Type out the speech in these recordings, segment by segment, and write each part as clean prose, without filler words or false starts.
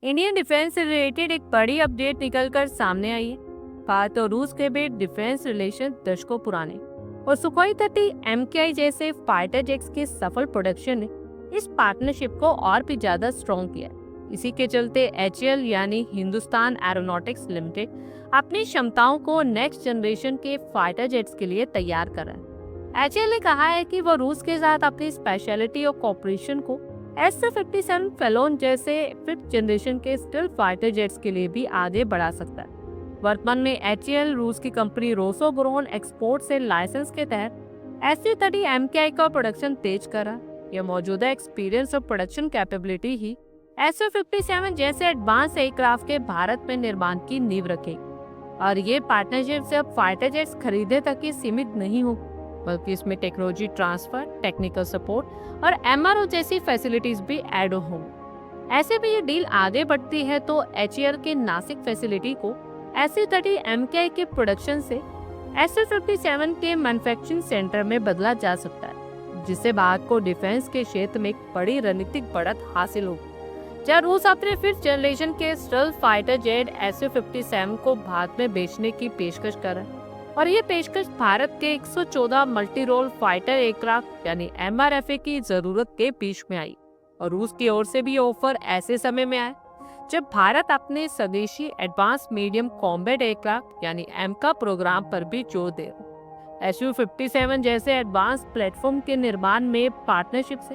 Indian defence से related एक बड़ी अपडेट निकलकर सामने आई है। भारत और रूस के बीच डिफेंस रिलेशन दशकों पुराने और सुखोई 30 MKI जैसे फाइटर जेट्स के सफल प्रोडक्शन ने इस पार्टनरशिप को और भी ज्यादा स्ट्रॉन्ग किया है। इसी के चलते HAL यानी हिंदुस्तान एरोनॉटिक्स लिमिटेड अपनी क्षमताओं को नेक्स्ट जनरेशन के फाइटर जेट्स के लिए तैयार कर रहा है। HAL ने कहा है कि वो रूस के साथ अपनी स्पेशलिटी और कॉपरेशन को SU-57 फेलोन जैसे 5th जनरेशन के स्टिल फाइटर जेट्स के लिए भी आगे बढ़ा सकता है। वर्तमान में HAL रूस की कंपनी रोसोब्रोन एक्सपोर्ट से लाइसेंस के तहत Su-30 MKI का प्रोडक्शन तेज कर रहा है। यह मौजूदा एक्सपीरियंस और प्रोडक्शन कैपेबिलिटी ही Su-57 जैसे एडवांस एयरक्राफ्ट के भारत में निर्माण की नींव रखेगी। और ये पार्टनरशिप सिर्फ फाइटर जेट्स खरीदने तक ही सीमित नहीं हो, बल्कि इसमें टेक्नोलॉजी ट्रांसफर, टेक्निकल सपोर्ट और MRO जैसी फैसिलिटीज भी ऐड होंगी। ऐसे में ये डील आगे बढ़ती है तो HAL के नासिक फैसिलिटी को Su-30 MKI के प्रोडक्शन से Su-57 के मैन्युफैक्चरिंग सेंटर में बदला जा सकता है, जिससे भारत को डिफेंस के क्षेत्र में एक बड़ी रणनीतिक बढ़त हासिल होगी। जहाँ रूस अपने 5th जनरेशन के स्टेल्थ फाइटर जेट Su-57 को भारत में बेचने की पेशकश कर रहा है और ये पेशकश भारत के 114 मल्टी रोल फाइटर एयरक्राफ्ट यानी MRFA की जरूरत के बीच में आई। और रूस की ओर से भी ऑफर ऐसे समय में आया जब भारत अपने स्वदेशी एडवांस मीडियम कॉम्बैट एयरक्राफ्ट यानी MCA प्रोग्राम पर भी जोर दे रहा है। Su-57 जैसे एडवांस प्लेटफॉर्म के निर्माण में पार्टनरशिप से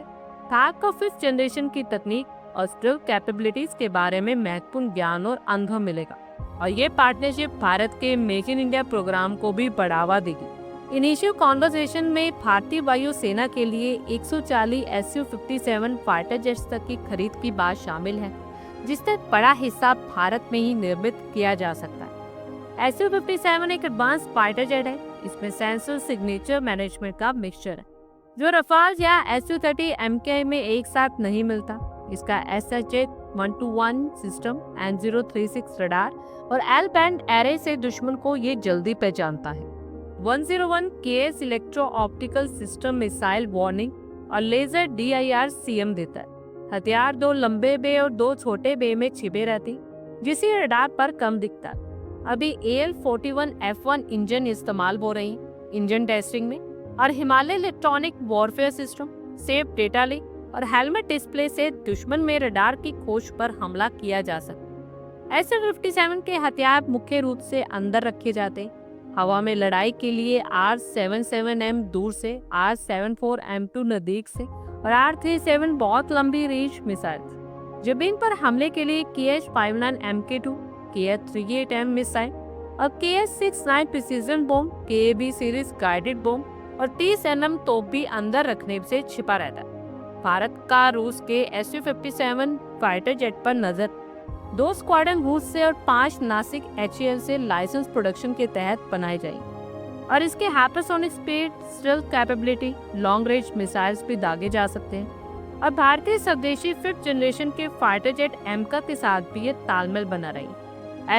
भारत को 5th जनरेशन की तकनीक और स्टिल कैपेबिलिटीज के बारे में महत्वपूर्ण ज्ञान और अनुभव मिलेगा। और ये पार्टनरशिप भारत के मेक इन इंडिया प्रोग्राम को भी बढ़ावा देगी। इनिशियल कॉन्वर्सेशन में भारतीय वायु सेना के लिए 140 Su-57 फाइटर जेट्स तक की खरीद की बात शामिल है, जिसका बड़ा हिस्सा भारत में ही निर्मित किया जा सकता है। Su-57 एक एडवांस फाइटर जेट है। इसमें सेंसर सिग्नेचर मैनेजमेंट का मिक्सचर है, जो रफाल या Su-30 MKI में एक साथ नहीं मिलता। इसका SHA-121 सिस्टम, N036 रडार और L बैंड एरे से दुश्मन को ये जल्दी पहचानता है। 101 KS electro optical system missile warning और लेजर DIR-CM देता है। हथियार 2 लंबे बे और 2 छोटे बे में छिपे रहती, जिसे रडार पर कम दिखता है। अभी AL-41F1 इंजन इस्तेमाल हो रही है इंजन टेस्टिंग में, और Himalaya electronic warfare system, safe data link और हेलमेट डिस्प्ले से दुश्मन में रडार की खोज पर हमला किया जा सकता है। Su-57 के हथियार मुख्य रूप से अंदर रखे जाते हैं। हवा में लड़ाई के लिए R-77M दूर से, R-74M2 नजदीक से और R-37 बहुत लंबी रेंज मिसाइल। जमीन पर हमले के लिए KH-59 MK2, KH-38M मिसाइल और KH-69 precision bomb, KAB series guided bomb और 30 NM तोप भी अंदर रखने से छिपा रहता है। भारत का रूस के Su-57 फाइटर जेट पर नजर। 2 स्क्वाड्रन रूस से और 5 नासिक HAL से लाइसेंस प्रोडक्शन के तहत बनाई जाएगी और इसके hypersonic speed, stealth capability, long range missiles भी दागे जा सकते हैं। और भारतीय स्वदेशी 5th जनरेशन के फाइटर जेट MCA के साथ भी ये तालमेल बना रही।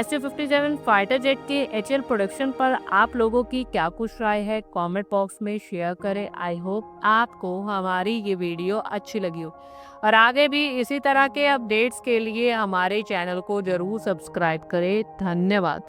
Su-57 फाइटर जेट के HAL प्रोडक्शन पर आप लोगों की क्या कुछ राय है, कमेंट बॉक्स में शेयर करें। आई होप आपको हमारी ये वीडियो अच्छी लगी हो और आगे भी इसी तरह के अपडेट्स के लिए हमारे चैनल को जरूर सब्सक्राइब करें। धन्यवाद।